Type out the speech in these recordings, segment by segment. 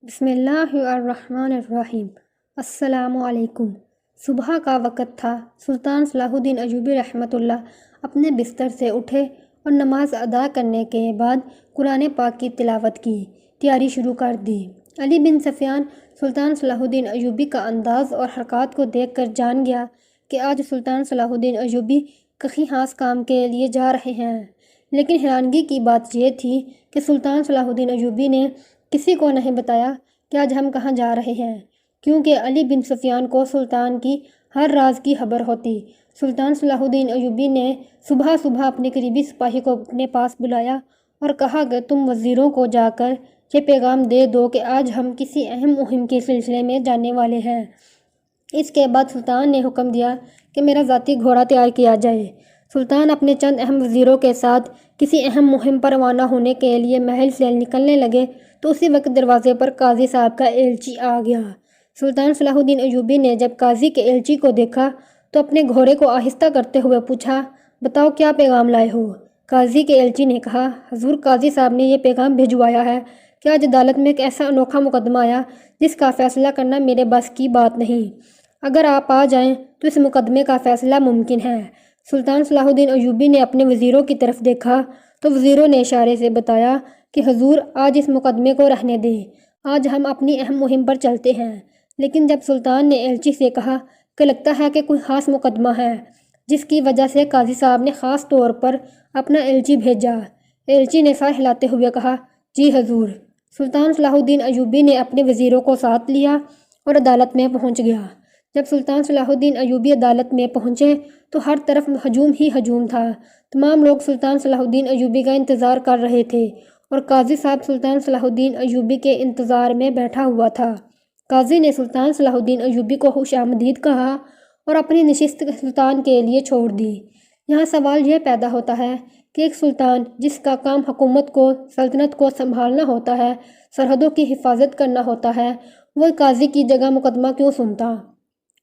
بسم اللہ الرحمن الرحیم۔ السلام علیکم۔ صبح کا وقت تھا۔ سلطان صلاح الدین ایوبی رحمۃ اللہ اپنے بستر سے اٹھے اور نماز ادا کرنے کے بعد قرآن پاک کی تلاوت کی تیاری شروع کر دی۔ علی بن سفیان سلطان صلاح الدین ایوبی کا انداز اور حرکات کو دیکھ کر جان گیا کہ آج سلطان صلاح الدین ایوبی کہیں خاص کام کے لیے جا رہے ہیں، لیکن حیرانگی کی بات یہ تھی کہ سلطان صلاح الدین ایوبی نے کسی کو نہیں بتایا کہ آج ہم کہاں جا رہے ہیں، کیونکہ علی بن سفیان کو سلطان کی ہر راز کی خبر ہوتی۔ سلطان صلاح الدین ایوبی نے صبح اپنے قریبی سپاہی کو اپنے پاس بلایا اور کہا کہ تم وزیروں کو جا کر یہ پیغام دے دو کہ آج ہم کسی اہم مہم کے سلسلے میں جانے والے ہیں۔ اس کے بعد سلطان نے حکم دیا کہ میرا ذاتی گھوڑا تیار کیا جائے۔ سلطان اپنے چند اہم وزیروں کے ساتھ کسی اہم مہم پر روانہ ہونے کے لیے محل سے نکلنے لگے تو اسی وقت دروازے پر قاضی صاحب کا ایلچی آ گیا۔ سلطان صلاح الدین ایوبی نے جب قاضی کے ایلچی کو دیکھا تو اپنے گھوڑے کو آہستہ کرتے ہوئے پوچھا، بتاؤ کیا پیغام لائے ہو؟ قاضی کے ایلچی نے کہا، حضور قاضی صاحب نے یہ پیغام بھجوایا ہے کہ آج عدالت میں ایک ایسا انوکھا مقدمہ آیا جس کا فیصلہ کرنا میرے بس کی بات نہیں۔ اگر آپ آ جائیں تو اس مقدمے کا فیصلہ ممکن ہے۔ سلطان صلاح الدین ایوبی نے اپنے وزیروں کی طرف دیکھا تو وزیروں نے اشارے سے بتایا کہ حضور آج اس مقدمے کو رہنے دیں، آج ہم اپنی اہم مہم پر چلتے ہیں۔ لیکن جب سلطان نے ایلچی سے کہا کہ لگتا ہے کہ کوئی خاص مقدمہ ہے جس کی وجہ سے قاضی صاحب نے خاص طور پر اپنا ایلچی بھیجا، ایلچی نے سر ہلاتے ہوئے کہا، جی حضور۔ سلطان صلاح الدین ایوبی نے اپنے وزیروں کو ساتھ لیا اور عدالت میں پہنچ گیا۔ جب سلطان صلاح الدین ایوبی عدالت میں پہنچے تو ہر طرف ہجوم ہی ہجوم تھا۔ تمام لوگ سلطان صلاح الدین ایوبی کا انتظار کر رہے تھے اور قاضی صاحب سلطان صلاح الدین ایوبی کے انتظار میں بیٹھا ہوا تھا۔ قاضی نے سلطان صلاح الدین ایوبی کو خوش آمدید کہا اور اپنی نشست سلطان کے لیے چھوڑ دی۔ یہاں سوال یہ پیدا ہوتا ہے کہ ایک سلطان جس کا کام حکومت کو، سلطنت کو سنبھالنا ہوتا ہے، سرحدوں کی حفاظت کرنا ہوتا ہے، وہ قاضی کی جگہ مقدمہ کیوں سنتا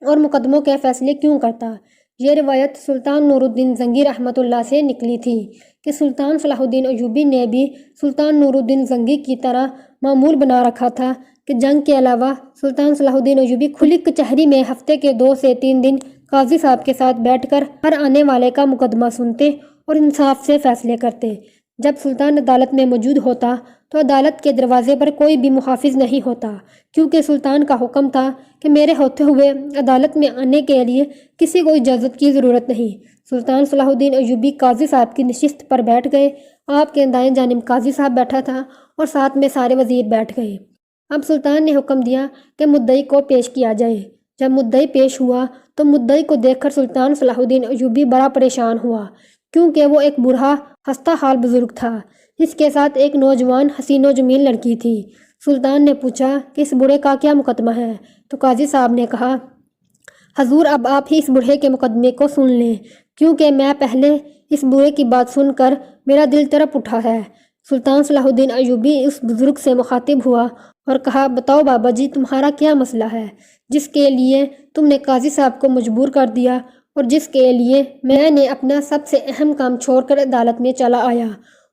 اور مقدموں کے فیصلے کیوں کرتا؟ یہ روایت سلطان نور الدین زنگی رحمۃ اللہ سے نکلی تھی کہ سلطان صلاح الدین ایوبی نے بھی سلطان نور الدین زنگی کی طرح معمول بنا رکھا تھا کہ جنگ کے علاوہ سلطان صلاح الدین ایوبی کھلی کچہری میں ہفتے کے 2 سے 3 دن قاضی صاحب کے ساتھ بیٹھ کر ہر آنے والے کا مقدمہ سنتے اور انصاف سے فیصلے کرتے۔ جب سلطان عدالت میں موجود ہوتا تو عدالت کے دروازے پر کوئی بھی محافظ نہیں ہوتا، کیونکہ سلطان کا حکم تھا کہ میرے ہوتے ہوئے عدالت میں آنے کے لیے کسی کو اجازت کی ضرورت نہیں۔ سلطان صلاح الدین ایوبی قاضی صاحب کی نشست پر بیٹھ گئے۔ آپ کے دائیں جانب قاضی صاحب بیٹھا تھا اور ساتھ میں سارے وزیر بیٹھ گئے۔ اب سلطان نے حکم دیا کہ مدعی کو پیش کیا جائے۔ جب مدعی پیش ہوا تو مدعی کو دیکھ کر سلطان صلاح الدین ایوبی بڑا پریشان ہوا، کیونکہ وہ ایک بوڑھا خستہ حال بزرگ تھا۔ اس کے ساتھ ایک نوجوان حسین و جمیل لڑکی تھی۔ سلطان نے پوچھا کہ اس بوڑھے کا کیا مقدمہ ہے؟ تو قاضی صاحب نے کہا، حضور اب آپ ہی اس بوڑھے کے مقدمے کو سن لیں، کیونکہ میں پہلے اس بوڑھے کی بات سن کر میرا دل تڑپ اٹھا ہے۔ سلطان صلاح الدین ایوبی اس بزرگ سے مخاطب ہوا اور کہا، بتاؤ بابا جی، تمہارا کیا مسئلہ ہے جس کے لیے تم نے قاضی صاحب کو مجبور کر دیا اور جس کے لیے میں نے اپنا سب سے اہم کام چھوڑ کر عدالت میں چلا آیا؟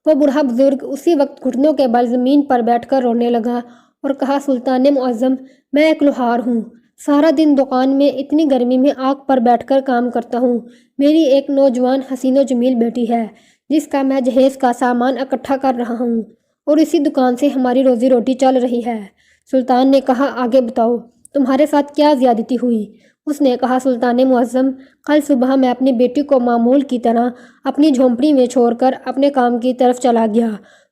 وہ بوڑھا بزرگ اسی وقت گھٹنوں کے بل زمین پر بیٹھ کر رونے لگا اور کہا، سلطان معظم، میں ایک لوہار ہوں، سارا دن دکان میں اتنی گرمی میں آگ پر بیٹھ کر کام کرتا ہوں۔ میری ایک نوجوان حسین و جمیل بیٹی ہے جس کا میں جہیز کا سامان اکٹھا کر رہا ہوں اور اسی دکان سے ہماری روزی روٹی چل رہی ہے۔ سلطان نے کہا، آگے بتاؤ، تمہارے ساتھ کیا زیادتی ہوئی؟ اس نے کہا، سلطان معظم، کل صبح میں اپنی بیٹی کو معمول کی طرح اپنی جھونپڑی میں چھوڑ کر اپنے کام کی طرف چلا گیا۔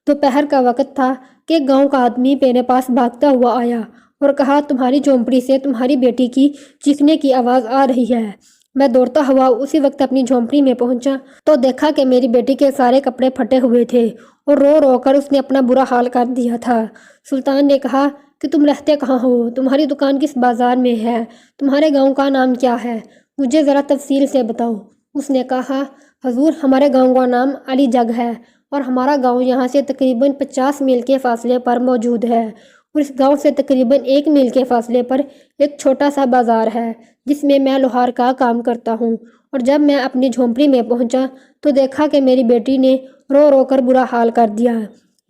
دوپہر کا وقت تھا کہ ایک گاؤں کا آدمی میرے پاس بھاگتا ہوا آیا اور کہا، تمہاری جھونپڑی سے تمہاری بیٹی کی چیخنے کی آواز آ رہی ہے۔ میں دوڑتا ہوا اسی وقت اپنی جھونپڑی میں پہنچا تو دیکھا کہ میری بیٹی کے سارے کپڑے پھٹے ہوئے تھے اور رو رو کر اس نے اپنا برا حال کر دیا تھا۔ سلطان نے کہا کہ تم رہتے کہاں ہو؟ تمہاری دکان کس بازار میں ہے؟ تمہارے گاؤں کا نام کیا ہے؟ مجھے ذرا تفصیل سے بتاؤ۔ اس نے کہا، حضور، ہمارے گاؤں کا نام علی جگ ہے اور ہمارا گاؤں یہاں سے تقریباً 50 میل کے فاصلے پر موجود ہے اور اس گاؤں سے تقریباً 1 میل کے فاصلے پر ایک چھوٹا سا بازار ہے جس میں لوہار کا کام کرتا ہوں، اور جب میں اپنی جھونپڑی میں پہنچا تو دیکھا کہ میری بیٹی نے رو رو کر برا حال کر دیا۔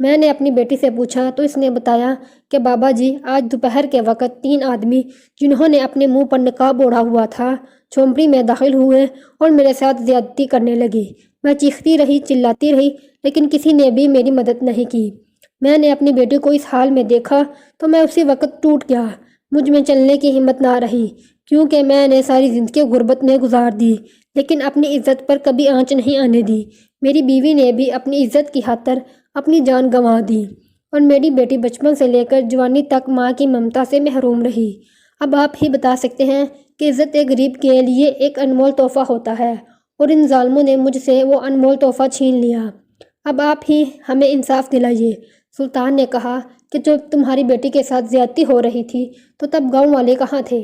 میں نے اپنی بیٹی سے پوچھا تو اس نے بتایا کہ بابا جی آج دوپہر کے وقت 3 آدمی جنہوں نے اپنے منہ پر نقاب اوڑھا ہوا تھا جھونپڑی میں داخل ہوئے اور میرے ساتھ زیادتی کرنے لگے۔ میں چیختی رہی، چلاتی رہی، لیکن کسی نے بھی میری مدد نہیں کی۔ میں نے اپنی بیٹی کو اس حال میں دیکھا تو میں اسی وقت ٹوٹ گیا۔ مجھ میں چلنے کی ہمت نہ رہی، کیونکہ میں نے ساری زندگی غربت میں گزار دی، لیکن اپنی عزت پر کبھی آنچ نہیں آنے دی۔ میری بیوی نے بھی اپنی عزت کی خاطر اپنی جان گنوا دی، اور میری بیٹی بچپن سے لے کر جوانی تک ماں کی ممتا سے محروم رہی۔ اب آپ ہی بتا سکتے ہیں کہ عزت ایک غریب کے لیے ایک انمول تحفہ ہوتا ہے، اور ان ظالموں نے مجھ سے وہ انمول تحفہ چھین لیا۔ اب آپ ہی ہمیں انصاف دلائیے۔ سلطان نے کہا کہ جب تمہاری بیٹی کے ساتھ زیادتی ہو رہی تھی تو تب گاؤں والے کہاں تھے؟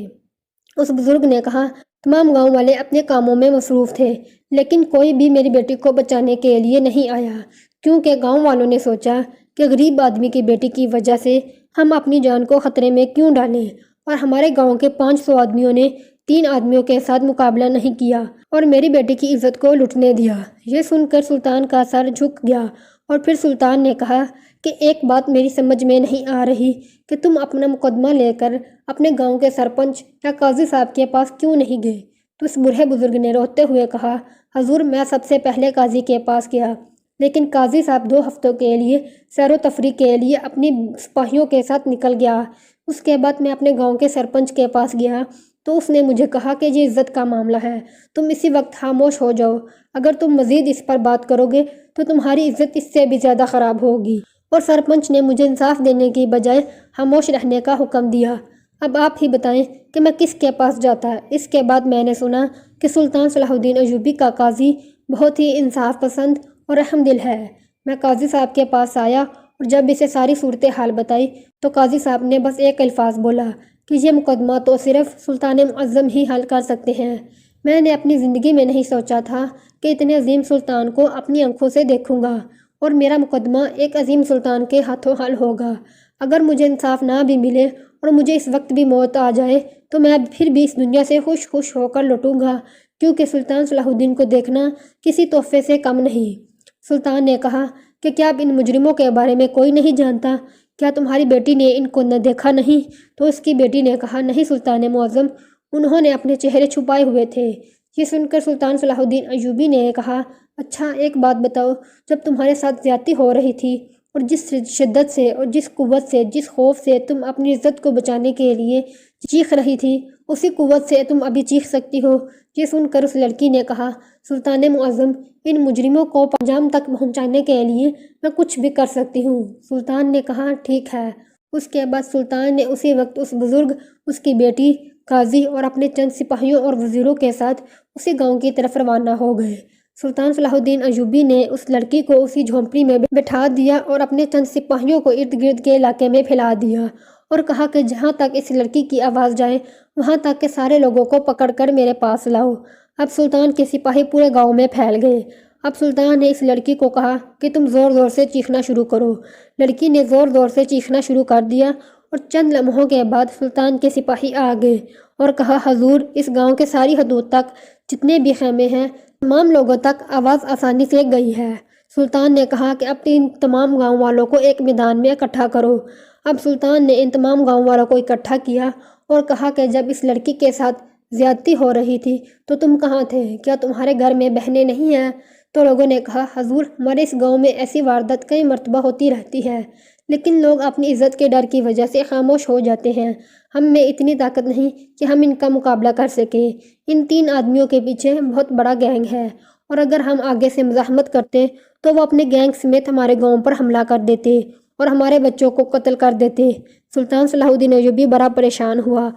اس بزرگ نے کہا تمام گاؤں والے اپنے کاموں میں مصروف تھے، لیکن کوئی بھی میری بیٹی کو بچانے کے لیے نہیں آیا، کیونکہ گاؤں والوں نے سوچا کہ غریب آدمی کی بیٹی کی وجہ سے ہم اپنی جان کو خطرے میں کیوں ڈالیں، اور ہمارے گاؤں کے 500 آدمیوں نے 3 آدمیوں کے ساتھ مقابلہ نہیں کیا اور میری بیٹی کی عزت کو لٹنے دیا۔ یہ سن کر سلطان کا سر جھک گیا، اور پھر سلطان نے کہا کہ ایک بات میری سمجھ میں نہیں آ رہی کہ تم اپنا مقدمہ لے کر اپنے گاؤں کے سرپنچ یا قاضی صاحب کے پاس کیوں نہیں گئے؟ تو اس بوڑھے بزرگ نے روتے ہوئے کہا حضور میں سب سے پہلے قاضی کے پاس گیا، لیکن قاضی صاحب 2 ہفتوں کے لیے سیر و تفریح کے لیے اپنی سپاہیوں کے ساتھ نکل گیا۔ اس کے بعد میں اپنے گاؤں کے سرپنچ کے پاس گیا تو اس نے مجھے کہا کہ یہ عزت کا معاملہ ہے، تم اسی وقت خاموش ہو جاؤ، اگر تم مزید اس پر بات کرو گے تو تمہاری عزت اس سے بھی زیادہ خراب ہوگی۔ اور سرپنچ نے مجھے انصاف دینے کی بجائے خاموش رہنے کا حکم دیا۔ اب آپ ہی بتائیں کہ میں کس کے پاس جاتا؟ اس کے بعد میں نے سنا کہ سلطان صلاح الدین ایوبی کا قاضی بہت ہی انصاف پسند اور رحم دل ہے۔ میں قاضی صاحب کے پاس آیا اور جب اسے ساری صورتحال بتائی تو قاضی صاحب نے بس ایک الفاظ بولا کہ یہ مقدمہ تو صرف سلطان معظم ہی حل کر سکتے ہیں۔ میں نے اپنی زندگی میں نہیں سوچا تھا کہ اتنے عظیم سلطان کو اپنی آنکھوں سے دیکھوں گا اور میرا مقدمہ ایک عظیم سلطان کے ہاتھوں حل ہوگا۔ اگر مجھے انصاف نہ بھی ملے اور مجھے اس وقت بھی موت آ جائے تو میں پھر بھی اس دنیا سے خوش ہو کر لوٹوں گا، کیونکہ سلطان صلاح الدین کو دیکھنا کسی تحفے سے کم نہیں۔ سلطان نے کہا کہ کیا اب ان مجرموں کے بارے میں کوئی نہیں جانتا؟ کیا تمہاری بیٹی نے ان کو نہ دیکھا نہیں؟ تو اس کی بیٹی نے کہا نہیں سلطان معظم، انہوں نے اپنے چہرے چھپائے ہوئے تھے۔ یہ سن کر سلطان صلاح الدین ایوبی نے کہا اچھا ایک بات بتاؤ، جب تمہارے ساتھ زیادتی ہو رہی تھی اور جس شدت سے اور جس قوت سے جس خوف سے تم اپنی عزت کو بچانے کے لیے چیخ رہی تھی، اسی قوت سے تم ابھی چیخ سکتی ہو؟ یہ سن کر اس لڑکی نے کہا سلطان معظم، ان مجرموں کو انجام تک پہنچانے کے لیے میں کچھ بھی کر سکتی ہوں۔ سلطان نے کہا ٹھیک ہے۔ اس کے بعد سلطان نے اسی وقت اس بزرگ، اس کی بیٹی، قاضی اور اپنے چند سپاہیوں اور وزیروں کے ساتھ اسی گاؤں کی طرف روانہ ہو گئے۔ سلطان صلاح الدین ایوبی نے اس لڑکی کو اسی جھونپڑی میں بٹھا دیا اور اپنے چند سپاہیوں کو ارد گرد کے علاقے میں پھیلا دیا اور کہا کہ جہاں تک اس لڑکی کی آواز جائے وہاں تک کے سارے لوگوں کو پکڑ کر میرے پاس لاؤ۔ اب سلطان کے سپاہی پورے گاؤں میں پھیل گئے۔ اب سلطان نے اس لڑکی کو کہا کہ تم زور زور سے چیخنا شروع کرو۔ لڑکی نے زور زور سے چیخنا شروع کر دیا اور چند لمحوں کے بعد سلطان کے سپاہی آ گئے اور کہا حضور اس گاؤں کے ساری حدود تک جتنے بھی خیمے ہیں تمام لوگوں تک آواز آسانی سے گئی ہے۔ سلطان نے کہا کہ اب ان تمام گاؤں والوں کو ایک میدان میں اکٹھا کرو۔ اب سلطان نے ان تمام گاؤں والوں کو اکٹھا کیا اور کہا کہ جب اس لڑکی کے ساتھ زیادتی ہو رہی تھی تو تم کہاں تھے؟ کیا تمہارے گھر میں بہنیں نہیں ہیں؟ تو لوگوں نے کہا حضور ہمارے اس گاؤں میں ایسی واردات کئی مرتبہ ہوتی رہتی ہے، لیکن لوگ اپنی عزت کے ڈر کی وجہ سے خاموش ہو جاتے ہیں۔ ہم میں اتنی طاقت نہیں کہ ہم ان کا مقابلہ کر سکیں۔ ان 3 آدمیوں کے پیچھے بہت بڑا گینگ ہے، اور اگر ہم آگے سے مزاحمت کرتے تو وہ اپنے گینگ سمیت ہمارے گاؤں پر حملہ کر دیتے اور ہمارے بچوں کو قتل کر دیتے۔ سلطان صلاح الدین ایوبی بڑا پریشان ہوا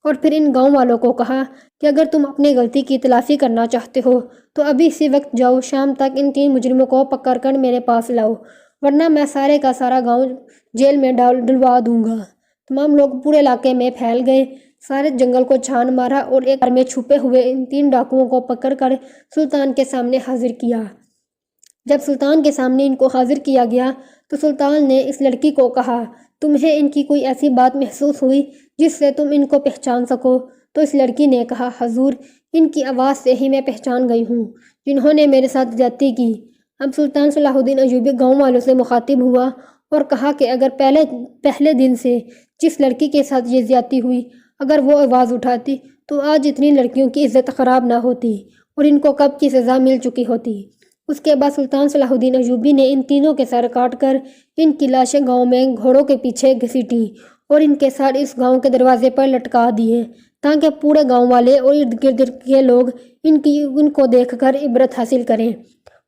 اور پھر ان گاؤں والوں کو کہا کہ اگر تم اپنی غلطی کی تلافی کرنا چاہتے ہو تو ابھی اسی وقت جاؤ، شام تک ان 3 مجرموں کو پکڑ کر میرے پاس لاؤ، ورنہ میں سارے کا سارا گاؤں جیل میں ڈلوا دوں گا۔ تمام لوگ پورے علاقے میں پھیل گئے، سارے جنگل کو چھان مارا اور ایک گھر میں چھپے ہوئے ان 3 ڈاکوؤں کو پکڑ کر سلطان کے سامنے حاضر کیا۔ جب سلطان کے سامنے ان کو حاضر کیا گیا تو سلطان نے اس لڑکی کو کہا تمہیں ان کی کوئی ایسی بات محسوس ہوئی جس سے تم ان کو پہچان سکو؟ تو اس لڑکی نے کہا حضور ان کی آواز سے ہی میں پہچان گئی ہوں، جنہوں نے میرے ساتھ زیادتی کی۔ اب سلطان صلاح الدین ایوبی گاؤں والوں سے مخاطب ہوا اور کہا کہ اگر پہلے دن سے جس لڑکی کے ساتھ یہ زیادتی ہوئی اگر وہ آواز اٹھاتی تو آج اتنی لڑکیوں کی عزت خراب نہ ہوتی اور ان کو کب کی سزا مل چکی ہوتی۔ اس کے بعد سلطان صلاح الدین ایوبی نے ان تینوں کے سر کاٹ کر ان کی لاشیں گاؤں میں گھوڑوں کے پیچھے گھسیٹیں اور ان کے سر اس گاؤں کے دروازے پر لٹکا دیے تاکہ پورے گاؤں والے اور ارد گرد کے لوگ ان کو دیکھ کر عبرت حاصل کریں۔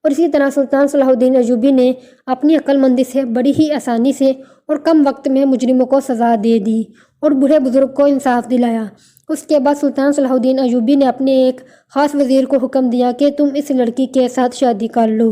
اور اسی طرح سلطان صلاح الدین ایوبی نے اپنی عقل مندی سے بڑی ہی آسانی سے اور کم وقت میں مجرموں کو سزا دے دی اور بوڑھے بزرگ کو انصاف دلایا۔ اس کے بعد سلطان صلاح الدین ایوبی نے اپنے ایک خاص وزیر کو حکم دیا کہ تم اس لڑکی کے ساتھ شادی کر لو۔